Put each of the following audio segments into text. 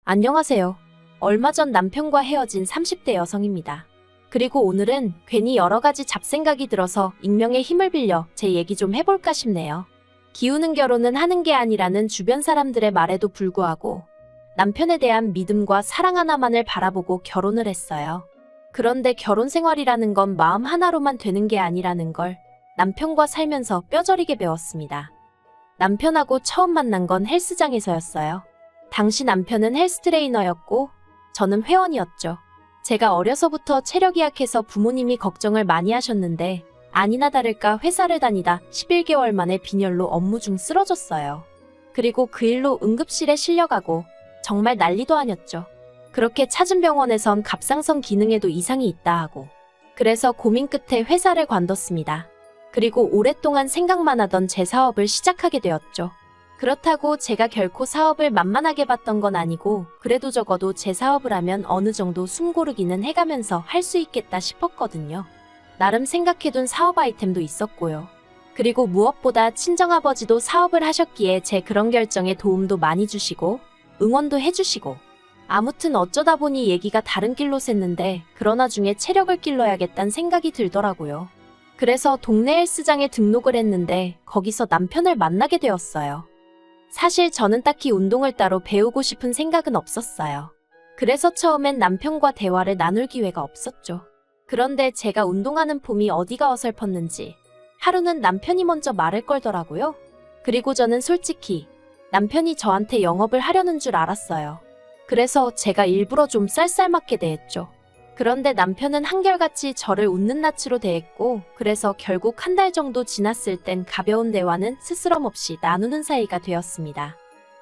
안녕하세요. 얼마 전 남편과 헤어진 30대 여성입니다. 그리고 오늘은 괜히 여러 가지 잡생각이 들어서 익명의 힘을 빌려 제 얘기 좀 해볼까 싶네요. 기우는 결혼은 하는 게 아니라는 주변 사람들의 말에도 불구하고 남편에 대한 믿음과 사랑 하나만을 바라보고 결혼을 했어요. 그런데 결혼 생활이라는 건 마음 하나로만 되는 게 아니라는 걸 남편과 살면서 뼈저리게 배웠습니다. 남편하고 처음 만난 건 헬스장에서였어요. 당시 남편은 헬스 트레이너였고 저는 회원이었죠. 제가 어려서부터 체력이 약해서 부모님이 걱정을 많이 하셨는데 아니나 다를까 회사를 다니다 11개월 만에 빈혈로 업무 중 쓰러졌어요. 그리고 그 일로 응급실에 실려가고 정말 난리도 아니었죠. 그렇게 찾은 병원에선 갑상선 기능에도 이상이 있다 하고 그래서 고민 끝에 회사를 관뒀습니다. 그리고 오랫동안 생각만 하던 제 사업을 시작하게 되었죠. 그렇다고 제가 결코 사업을 만만하게 봤던 건 아니고 그래도 적어도 제 사업을 하면 어느 정도 숨고르기는 해가면서 할 수 있겠다 싶었거든요. 나름 생각해둔 사업 아이템도 있었고요. 그리고 무엇보다 친정아버지도 사업을 하셨기에 제 그런 결정에 도움도 많이 주시고 응원도 해주시고 아무튼 어쩌다 보니 얘기가 다른 길로 샜는데 그러나 중에 체력을 길러야겠다는 생각이 들더라고요. 그래서 동네 헬스장에 등록을 했는데 거기서 남편을 만나게 되었어요. 사실 저는 딱히 운동을 따로 배우고 싶은 생각은 없었어요. 그래서 처음엔 남편과 대화를 나눌 기회가 없었죠. 그런데 제가 운동하는 폼이 어디가 어설펐는지 하루는 남편이 먼저 말을 걸더라고요. 그리고 저는 솔직히 남편이 저한테 영업을 하려는 줄 알았어요. 그래서 제가 일부러 좀 쌀쌀맞게 대했죠. 그런데 남편은 한결같이 저를 웃는 낯으로 대했고 그래서 결국 한 달 정도 지났을 땐 가벼운 대화는 스스럼 없이 나누는 사이가 되었습니다.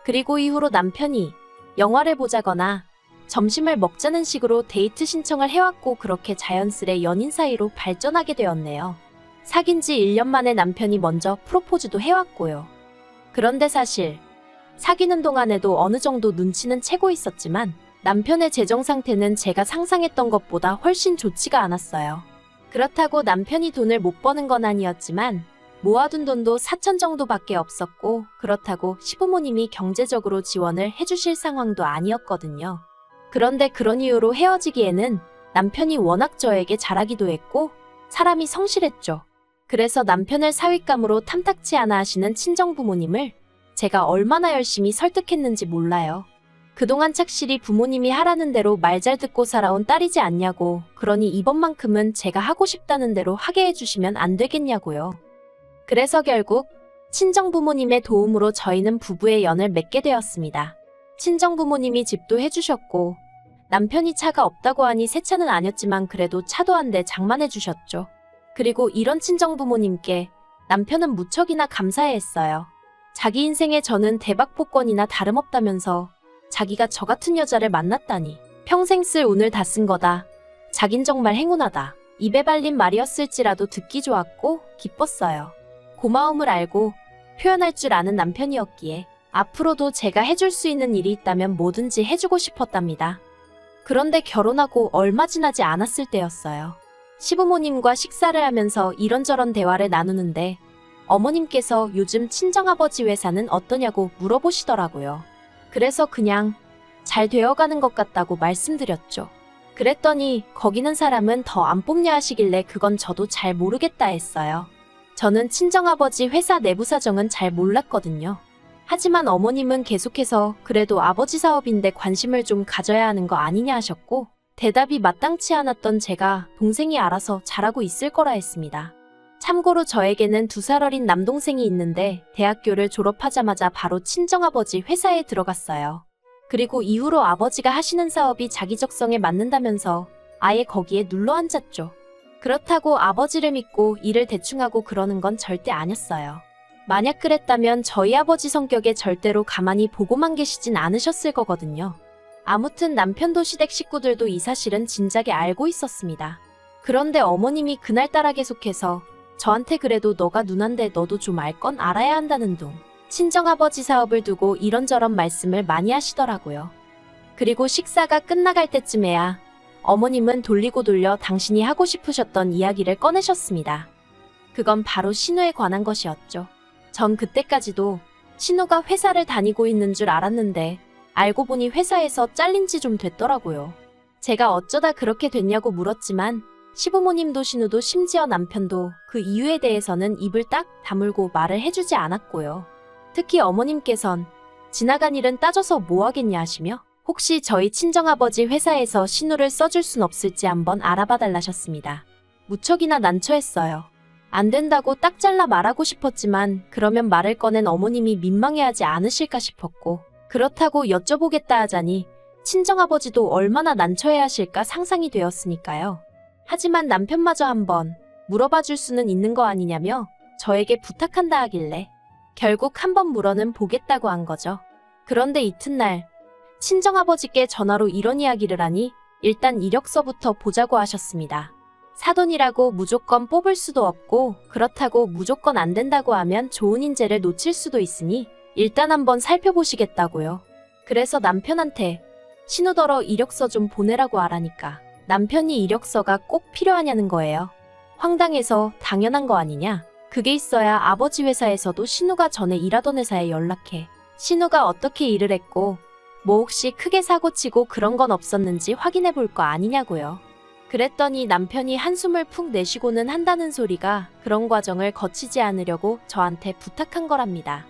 그리고 이후로 남편이 영화를 보자거나 점심을 먹자는 식으로 데이트 신청을 해왔고 그렇게 자연스레 연인 사이로 발전하게 되었네요. 사귄 지 1년 만에 남편이 먼저 프로포즈도 해왔고요. 그런데 사실 사귀는 동안에도 어느 정도 눈치는 채고 있었지만 남편의 재정 상태는 제가 상상했던 것보다 훨씬 좋지가 않았어요. 그렇다고 남편이 돈을 못 버는 건 아니었지만 모아둔 돈도 4천 정도밖에 없었고 그렇다고 시부모님이 경제적으로 지원을 해주실 상황도 아니었거든요. 그런데 그런 이유로 헤어지기에는 남편이 워낙 저에게 잘하기도 했고 사람이 성실했죠. 그래서 남편을 사윗감으로 탐탁치 않아 하시는 친정부모님을 제가 얼마나 열심히 설득했는지 몰라요. 그동안 착실히 부모님이 하라는 대로 말 잘 듣고 살아온 딸이지 않냐고, 그러니 이번만큼은 제가 하고 싶다는 대로 하게 해주시면 안 되겠냐고요. 그래서 결국 친정부모님의 도움으로 저희는 부부의 연을 맺게 되었습니다. 친정부모님이 집도 해주셨고 남편이 차가 없다고 하니 새 차는 아니었지만 그래도 차도 한 대 장만해주셨죠. 그리고 이런 친정부모님께 남편은 무척이나 감사해했어요. 자기 인생에 저는 대박복권이나 다름없다면서 자기가 저 같은 여자를 만났다니 평생 쓸 운을 다 쓴 거다. 자긴 정말 행운하다. 입에 발린 말이었을지라도 듣기 좋았고 기뻤어요. 고마움을 알고 표현할 줄 아는 남편이었기에 앞으로도 제가 해줄 수 있는 일이 있다면 뭐든지 해주고 싶었답니다. 그런데 결혼하고 얼마 지나지 않았을 때였어요. 시부모님과 식사를 하면서 이런저런 대화를 나누는데 어머님께서 요즘 친정아버지 회사는 어떠냐고 물어보시더라고요. 그래서 그냥 잘 되어가는 것 같다고 말씀드렸죠. 그랬더니 거기는 사람은 더 안 뽑냐 하시길래 그건 저도 잘 모르겠다 했어요. 저는 친정아버지 회사 내부 사정은 잘 몰랐거든요. 하지만 어머님은 계속해서 그래도 아버지 사업인데 관심을 좀 가져야 하는 거 아니냐 하셨고 대답이 마땅치 않았던 제가 동생이 알아서 잘하고 있을 거라 했습니다. 참고로 저에게는 2살 어린 남동생이 있는데 대학교를 졸업하자마자 바로 친정아버지 회사에 들어갔어요. 그리고 이후로 아버지가 하시는 사업이 자기 적성에 맞는다면서 아예 거기에 눌러 앉았죠. 그렇다고 아버지를 믿고 일을 대충 하고 그러는 건 절대 아니었어요. 만약 그랬다면 저희 아버지 성격에 절대로 가만히 보고만 계시진 않으셨을 거거든요. 아무튼 남편도 시댁 식구들도 이 사실은 진작에 알고 있었습니다. 그런데 어머님이 그날따라 계속해서 저한테 그래도 너가 누난데 너도 좀 알 건 알아야 한다는 둥 친정아버지 사업을 두고 이런저런 말씀을 많이 하시더라고요. 그리고 식사가 끝나갈 때쯤에야 어머님은 돌리고 돌려 당신이 하고 싶으셨던 이야기를 꺼내셨습니다. 그건 바로 신우에 관한 것이었죠. 전 그때까지도 신우가 회사를 다니고 있는 줄 알았는데 알고 보니 회사에서 잘린 지 좀 됐더라고요. 제가 어쩌다 그렇게 됐냐고 물었지만 시부모님도 신우도 심지어 남편도 그 이유에 대해서는 입을 딱 다물고 말을 해주지 않았고요. 특히 어머님께선 지나간 일은 따져서 뭐 하겠냐 하시며 혹시 저희 친정아버지 회사에서 신우를 써줄 순 없을지 한번 알아봐 달라셨습니다. 무척이나 난처했어요. 안 된다고 딱 잘라 말하고 싶었지만 그러면 말을 꺼낸 어머님이 민망해하지 않으실까 싶었고 그렇다고 여쭤보겠다 하자니 친정아버지도 얼마나 난처해하실까 상상이 되었으니까요. 하지만 남편마저 한번 물어봐 줄 수는 있는 거 아니냐며 저에게 부탁한다 하길래 결국 한번 물어는 보겠다고 한 거죠. 그런데 이튿날 친정아버지께 전화로 이런 이야기를 하니 일단 이력서부터 보자고 하셨습니다. 사돈이라고 무조건 뽑을 수도 없고 그렇다고 무조건 안 된다고 하면 좋은 인재를 놓칠 수도 있으니 일단 한번 살펴보시겠다고요. 그래서 남편한테 신우더러 이력서 좀 보내라고 하라니까 남편이 이력서가 꼭 필요하냐는 거예요. 황당해서 당연한 거 아니냐? 그게 있어야 아버지 회사에서도 신우가 전에 일하던 회사에 연락해 신우가 어떻게 일을 했고 뭐 혹시 크게 사고치고 그런 건 없었는지 확인해 볼 거 아니냐고요. 그랬더니 남편이 한숨을 푹 내쉬고는 한다는 소리가 그런 과정을 거치지 않으려고 저한테 부탁한 거랍니다.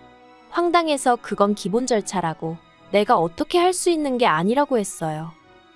황당해서 그건 기본 절차라고 내가 어떻게 할 수 있는 게 아니라고 했어요.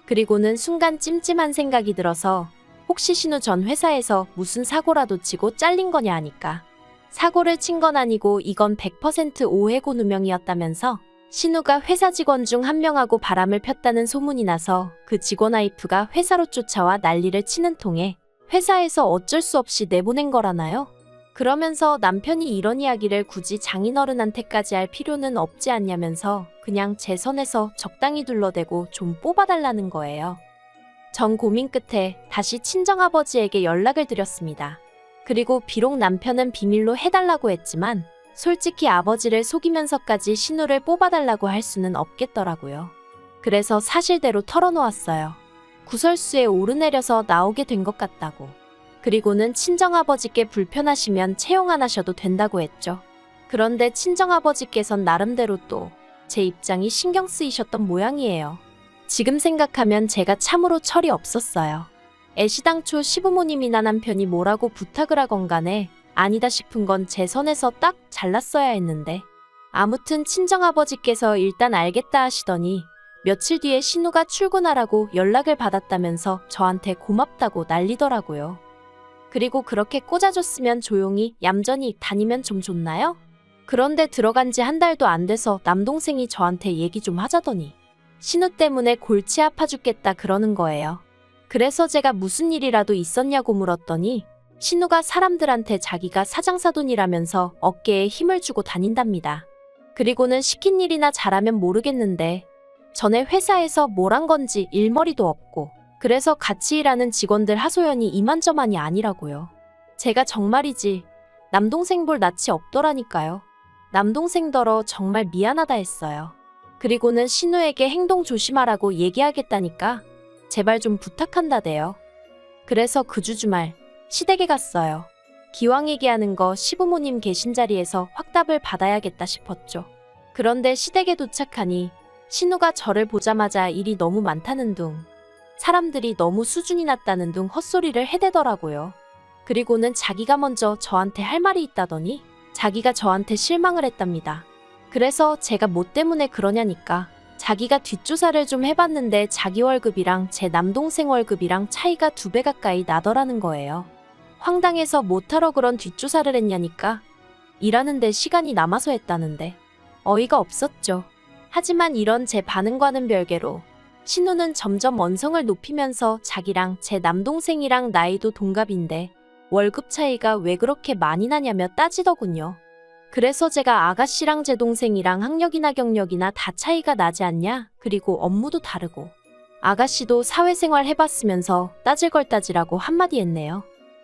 그리고는 순간 찜찜한 생각이 들어서 혹시 신우 전 회사에서 무슨 사고라도 치고 잘린 거냐 하니까 사고를 친 건 아니고 이건 100% 오해고 누명이었다면서 신우가 회사 직원 중 한 명하고 바람을 폈다는 소문이 나서 그 직원 와이프가 회사로 쫓아와 난리를 치는 통에 회사에서 어쩔 수 없이 내보낸 거라나요? 그러면서 남편이 이런 이야기를 굳이 장인어른한테까지 할 필요는 없지 않냐면서 그냥 제 선에서 적당히 둘러대고 좀 뽑아달라는 거예요. 전 고민 끝에 다시 친정아버지에게 연락을 드렸습니다. 그리고 비록 남편은 비밀로 해달라고 했지만 솔직히 아버지를 속이면서까지 신우를 뽑아달라고 할 수는 없겠더라고요. 그래서 사실대로 털어놓았어요. 구설수에 오르내려서 나오게 된 것 같다고. 그리고는 친정아버지께 불편하시면 채용 안 하셔도 된다고 했죠. 그런데 친정아버지께선 나름대로 또 제 입장이 신경 쓰이셨던 모양이에요. 지금 생각하면 제가 참으로 철이 없었어요. 애시당초 시부모님이나 남편이 뭐라고 부탁을 하건 간에 아니다 싶은 건 제 선에서 딱 잘랐어야 했는데 아무튼 친정아버지께서 일단 알겠다 하시더니 며칠 뒤에 신우가 출근하라고 연락을 받았다면서 저한테 고맙다고 난리더라고요. 그리고 그렇게 꽂아줬으면 조용히 얌전히 다니면 좀 좋나요? 그런데 들어간 지 한 달도 안 돼서 남동생이 저한테 얘기 좀 하자더니 신우 때문에 골치 아파 죽겠다 그러는 거예요. 그래서 제가 무슨 일이라도 있었냐고 물었더니 신우가 사람들한테 자기가 사장사돈이라면서 어깨에 힘을 주고 다닌답니다. 그리고는 시킨 일이나 잘하면 모르겠는데 전에 회사에서 뭘 한 건지 일머리도 없고 그래서 같이 일하는 직원들 하소연이 이만저만이 아니라고요. 제가 정말이지 남동생 볼 낯이 없더라니까요. 남동생더러 정말 미안하다 했어요. 그리고는 신우에게 행동 조심하라고 얘기하겠다니까 제발 좀 부탁한다대요. 그래서 그 주말 시댁에 갔어요. 기왕 얘기하는 거 시부모님 계신 자리에서 확답을 받아야겠다 싶었죠. 그런데 시댁에 도착하니 신우가 저를 보자마자 일이 너무 많다는 둥, 사람들이 너무 수준이 낮다는 둥 헛소리를 해대더라고요. 그리고는 자기가 먼저 저한테 할 말이 있다더니 자기가 저한테 실망을 했답니다. 그래서 제가 뭐 때문에 그러냐니까 자기가 뒷조사를 좀 해봤는데 자기 월급이랑 제 남동생 월급이랑 차이가 2배 가까이 나더라는 거예요. 황당해서 못하러 그런 뒷조사를 했냐니까 일하는데 시간이 남아서 했다는데 어이가 없었죠. 하지만 이런 제 반응과는 별개로 신우는 점점 언성을 높이면서 자기랑 제 남동생이랑 나이도 동갑인데 월급 차이가 왜 그렇게 많이 나냐며 따지더군요. 그래서 제가 아가씨랑 제 동생이랑 학력이나 경력이나 다 차이가 나지 않냐? 그리고 업무도 다르고 아가씨도 사회생활 해봤으면서 따질 걸 따지라고 한마디 했네요.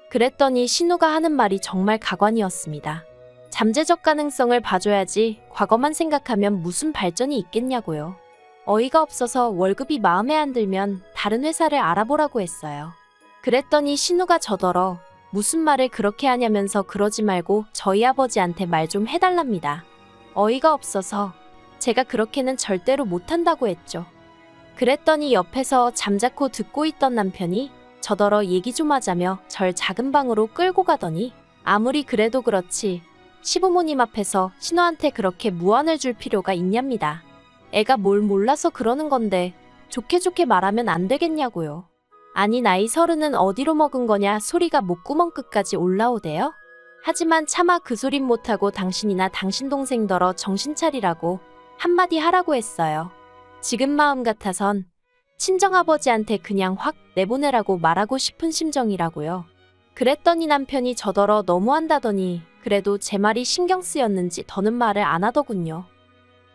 그랬더니 신우가 하는 말이 정말 가관이었습니다. 잠재적 가능성을 봐줘야지 과거만 생각하면 무슨 발전이 있겠냐고요. 어이가 없어서 월급이 마음에 안 들면 다른 회사를 알아보라고 했어요. 그랬더니 신우가 저더러 무슨 말을 그렇게 하냐면서 그러지 말고 저희 아버지한테 말 좀 해달랍니다. 어이가 없어서 제가 그렇게는 절대로 못한다고 했죠. 그랬더니 옆에서 잠자코 듣고 있던 남편이 저더러 얘기 좀 하자며 절 작은 방으로 끌고 가더니 아무리 그래도 그렇지 시부모님 앞에서 신우한테 그렇게 무안을 줄 필요가 있냐입니다. 애가 뭘 몰라서 그러는 건데 좋게 좋게 말하면 안 되겠냐고요. 아니 나이 30은 어디로 먹은 거냐 소리가 목구멍 끝까지 올라오대요. 하지만 차마 그 소린 못하고 당신이나 당신 동생더러 정신 차리라고 한마디 하라고 했어요. 지금 마음 같아선 친정아버지한테 그냥 확 내보내라고 말하고 싶은 심정이라고요. 그랬더니 남편이 저더러 너무한다더니 그래도 제 말이 신경 쓰였는지 더는 말을 안 하더군요.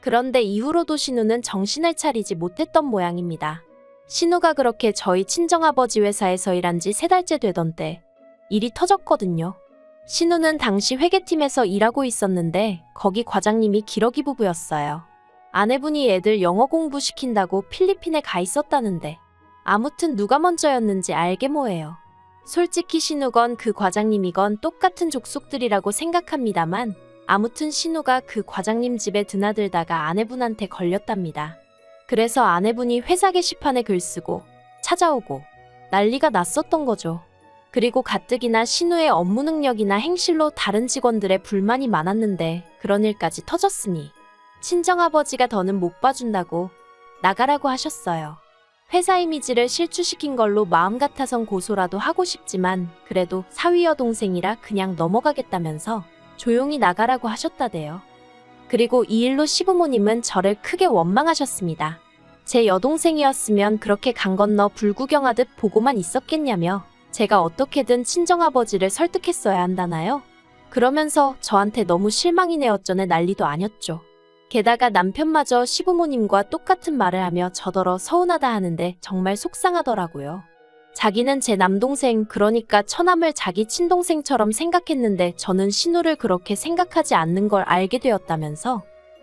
그런데 이후로도 신우는 정신을 차리지 못했던 모양입니다. 신우가 그렇게 저희 친정아버지 회사에서 일한 지 3달째 되던 때 일이 터졌거든요. 신우는 당시 회계팀에서 일하고 있었는데 거기 과장님이 기러기 부부였어요. 아내분이 애들 영어 공부시킨다고 필리핀에 가 있었다는데 아무튼 누가 먼저였는지 알게 뭐예요. 솔직히 신우건 그 과장님이건 똑같은 족속들이라고 생각합니다만 아무튼 신우가 그 과장님 집에 드나들다가 아내분한테 걸렸답니다. 그래서 아내분이 회사 게시판에 글 쓰고 찾아오고 난리가 났었던 거죠. 그리고 가뜩이나 신우의 업무 능력이나 행실로 다른 직원들의 불만이 많았는데 그런 일까지 터졌으니 친정아버지가 더는 못 봐준다고 나가라고 하셨어요. 회사 이미지를 실추시킨 걸로 마음 같아선 고소라도 하고 싶지만 그래도 사위 여동생이라 그냥 넘어가겠다면서 조용히 나가라고 하셨다대요. 그리고 이 일로 시부모님은 저를 크게 원망하셨습니다. 제 여동생이었으면 그렇게 강 건너 불구경하듯 보고만 있었겠냐며 제가 어떻게든 친정아버지를 설득했어야 한다나요? 그러면서 저한테 너무 실망이네 어쩌네 난리도 아녔죠. 게다가 남편마저 시부모님과 똑같은 말을 하며 저더러 서운하다 하는데 정말 속상하더라고요. 자기는 제 남동생 그러니까 처남을 자기 친동생처럼 생각했는데 저는 신우를 그렇게 생각하지 않는 걸 알게 되었다면서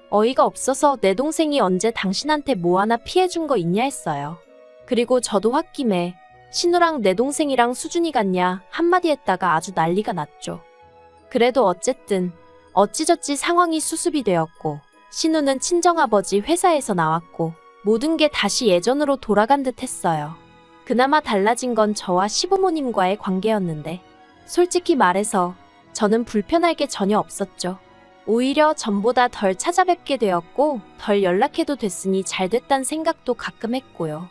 어이가 없어서 내 동생이 언제 당신한테 뭐 하나 피해준 거 있냐 했어요. 그리고 저도 홧김에 신우랑 내 동생이랑 수준이 같냐 한마디 했다가 아주 난리가 났죠. 그래도 어쨌든 어찌저찌 상황이 수습이 되었고 신우는 친정아버지 회사에서 나왔고 모든 게 다시 예전으로 돌아간 듯 했어요. 그나마 달라진 건 저와 시부모님과의 관계였는데 솔직히 말해서 저는 불편할 게 전혀 없었죠. 오히려 전보다 덜 찾아뵙게 되었고 덜 연락해도 됐으니 잘 됐단 생각도 가끔 했고요.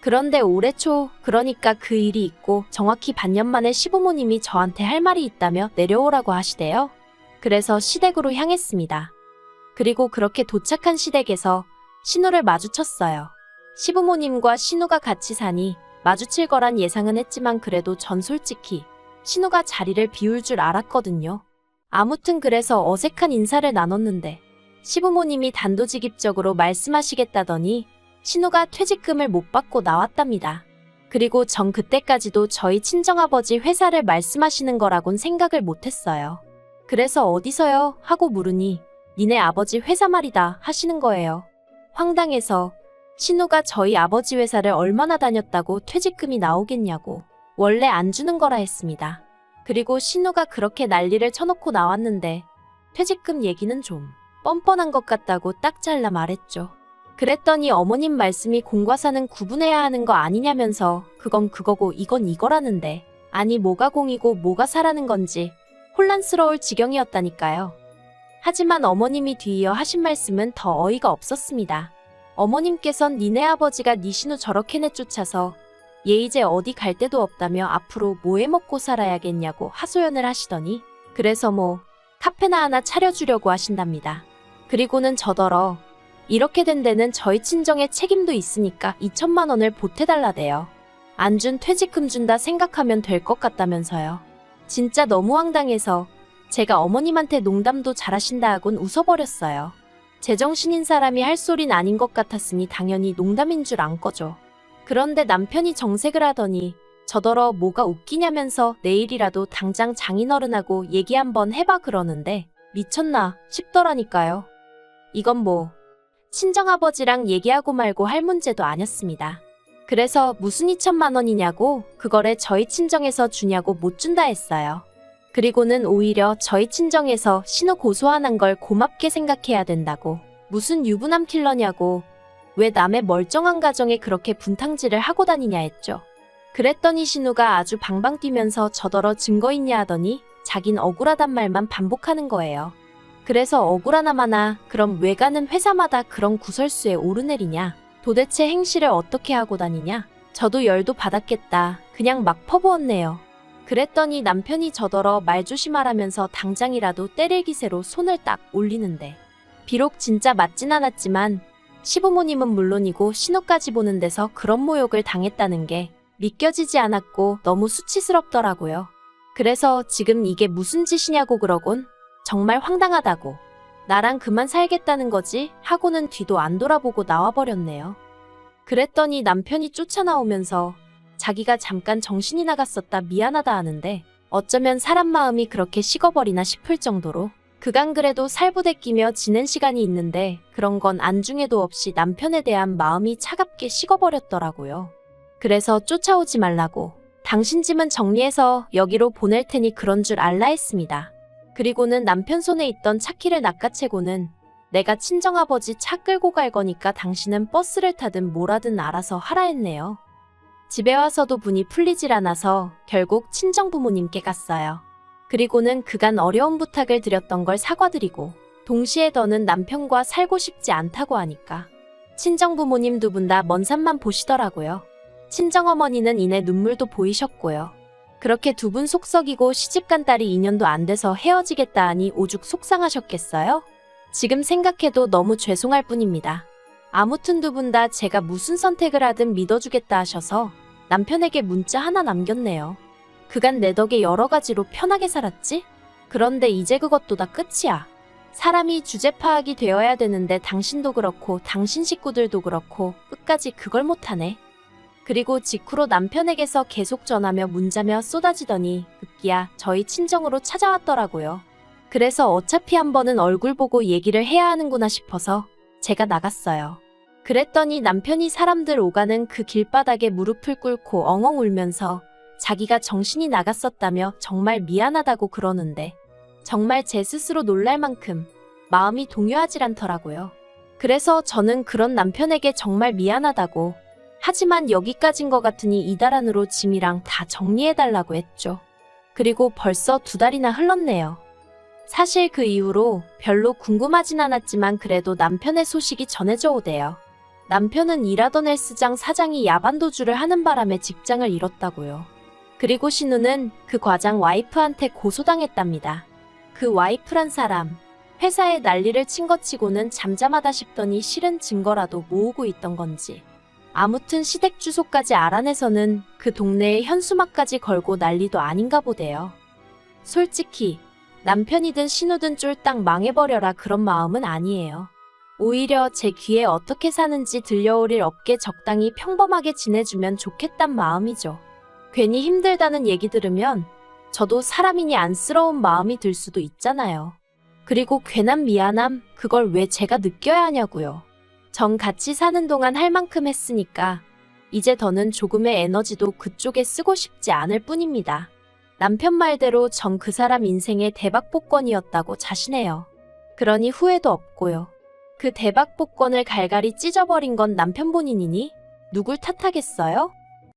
그런데 올해 초 그러니까 그 일이 있고 정확히 반년 만에 시부모님이 저한테 할 말이 있다며 내려오라고 하시대요. 그래서 시댁으로 향했습니다. 그리고 그렇게 도착한 시댁에서 신우를 마주쳤어요. 시부모님과 신우가 같이 사니 마주칠 거란 예상은 했지만 그래도 전 솔직히 신우가 자리를 비울 줄 알았거든요. 아무튼 그래서 어색한 인사를 나눴는데 시부모님이 단도직입적으로 말씀하시겠다더니 신우가 퇴직금을 못 받고 나왔답니다. 그리고 전 그때까지도 저희 친정아버지 회사를 말씀하시는 거라곤 생각을 못했어요. 그래서 어디서요? 하고 물으니 니네 아버지 회사 말이다 하시는 거예요. 황당해서 신우가 저희 아버지 회사를 얼마나 다녔다고 퇴직금이 나오겠냐고 원래 안 주는 거라 했습니다. 그리고 신우가 그렇게 난리를 쳐놓고 나왔는데 퇴직금 얘기는 좀 뻔뻔한 것 같다고 딱 잘라 말했죠. 그랬더니 어머님 말씀이 공과 사는 구분해야 하는 거 아니냐면서 그건 그거고 이건 이거라는데 아니 뭐가 공이고 뭐가 사라는 건지 혼란스러울 지경이었다니까요. 하지만 어머님이 뒤이어 하신 말씀은 더 어이가 없었습니다. 어머님께선 니네 아버지가 니 신우 저렇게 내쫓아서 얘 이제 어디 갈 데도 없다며 앞으로 뭐 해먹고 살아야겠냐고 하소연을 하시더니 그래서 뭐 카페나 하나 차려주려고 하신답니다. 그리고는 저더러 이렇게 된 데는 저희 친정에 책임도 있으니까 2천만 원을 보태달라대요. 안 준 퇴직금 준다 생각하면 될 것 같다면서요. 진짜 너무 황당해서 제가 어머님한테 농담도 잘하신다 하곤 웃어버렸어요. 제정신인 사람이 할 소린 아닌 것 같았으니 당연히 농담인 줄 안 거죠. 그런데 남편이 정색을 하더니 저더러 뭐가 웃기냐면서 내일이라도 당장 장인어른하고 얘기 한번 해봐 그러는데 미쳤나 싶더라니까요. 이건 뭐 친정아버지랑 얘기하고 말고 할 문제도 아니었습니다. 그래서 무슨 2천만 원이냐고 그거를 저희 친정에서 주냐고 못 준다 했어요. 그리고는 오히려 저희 친정에서 신우 고소 안 한 걸 고맙게 생각해야 된다고 무슨 유부남 킬러냐고, 왜 남의 멀쩡한 가정에 그렇게 분탕질을 하고 다니냐 했죠. 그랬더니 신우가 아주 방방 뛰면서 저더러 증거 있냐 하더니 자긴 억울하단 말만 반복하는 거예요. 그래서 억울하나마나 그럼 왜 가는 회사마다 그런 구설수에 오르내리냐? 도대체 행실을 어떻게 하고 다니냐? 저도 열도 받았겠다. 그냥 막 퍼부었네요. 그랬더니 남편이 저더러 말 조심하라면서 당장이라도 때릴 기세로 손을 딱 올리는데, 비록 진짜 맞진 않았지만 시부모님은 물론이고 신우까지 보는 데서 그런 모욕을 당했다는 게 믿겨지지 않았고 너무 수치스럽더라고요. 그래서 지금 이게 무슨 짓이냐고 그러곤 정말 황당하다고, 나랑 그만 살겠다는 거지 하고는 뒤도 안 돌아보고 나와버렸네요. 그랬더니 남편이 쫓아나오면서 자기가 잠깐 정신이 나갔었다 미안하다 하는데, 어쩌면 사람 마음이 그렇게 식어버리나 싶을 정도로 그간 그래도 살부대 끼며 지낸 시간이 있는데 그런 건 안중에도 없이 남편에 대한 마음이 차갑게 식어버렸더라고요. 그래서 쫓아오지 말라고, 당신 짐은 정리해서 여기로 보낼 테니 그런 줄 알라 했습니다. 그리고는 남편 손에 있던 차키를 낚아채고는, 내가 친정아버지 차 끌고 갈 거니까 당신은 버스를 타든 뭐라든 알아서 하라 했네요. 집에 와서도 분이 풀리질 않아서 결국 친정부모님께 갔어요. 그리고는 그간 어려운 부탁을 드렸던 걸 사과드리고, 동시에 더는 남편과 살고 싶지 않다고 하니까 친정부모님 두 분 다 먼 산만 보시더라고요. 친정어머니는 이내 눈물도 보이셨고요. 그렇게 두 분 속썩이고 시집간 딸이 2년도 안 돼서 헤어지겠다 하니 오죽 속상하셨겠어요? 지금 생각해도 너무 죄송할 뿐입니다. 아무튼 두 분 다 제가 무슨 선택을 하든 믿어주겠다 하셔서 남편에게 문자 하나 남겼네요. 그간 내 덕에 여러 가지로 편하게 살았지? 그런데 이제 그것도 다 끝이야. 사람이 주제 파악이 되어야 되는데 당신도 그렇고 당신 식구들도 그렇고 끝까지 그걸 못하네. 그리고 직후로 남편에게서 계속 전화며 문자며 쏟아지더니 급기야 저희 친정으로 찾아왔더라고요. 그래서 어차피 한 번은 얼굴 보고 얘기를 해야 하는구나 싶어서 제가 나갔어요. 그랬더니 남편이 사람들 오가는 그 길바닥에 무릎을 꿇고 엉엉 울면서 자기가 정신이 나갔었다며 정말 미안하다고 그러는데, 정말 제 스스로 놀랄 만큼 마음이 동요하질 않더라고요. 그래서 저는 그런 남편에게 정말 미안하다고, 하지만 여기까지인 것 같으니 이달 안으로 짐이랑 다 정리해달라고 했죠. 그리고 벌써 2달이나 흘렀네요. 사실 그 이후로 별로 궁금하진 않았지만 그래도 남편의 소식이 전해져 오대요. 남편은 일하던 헬스장 사장이 야반도주를 하는 바람에 직장을 잃었다고요. 그리고 신우는 그 과장 와이프한테 고소당했답니다. 그 와이프란 사람, 회사에 난리를 친 것 치고는 잠잠하다 싶더니 실은 증거라도 모으고 있던 건지, 아무튼 시댁 주소까지 알아내서는 그 동네에 현수막까지 걸고 난리도 아닌가 보대요. 솔직히 남편이든 신우든 쫄딱 망해버려라 그런 마음은 아니에요. 오히려 제 귀에 어떻게 사는지 들려올 일 없게 적당히 평범하게 지내주면 좋겠단 마음이죠. 괜히 힘들다는 얘기 들으면 저도 사람이니 안쓰러운 마음이 들 수도 있잖아요. 그리고 괜한 미안함, 그걸 왜 제가 느껴야 하냐고요. 전 같이 사는 동안 할 만큼 했으니까 이제 더는 조금의 에너지도 그쪽에 쓰고 싶지 않을 뿐입니다. 남편 말대로 전 그 사람 인생의 대박 복권이었다고 자신해요. 그러니 후회도 없고요. 그 대박 복권을 갈갈이 찢어버린 건 남편 본인이니 누굴 탓하겠어요?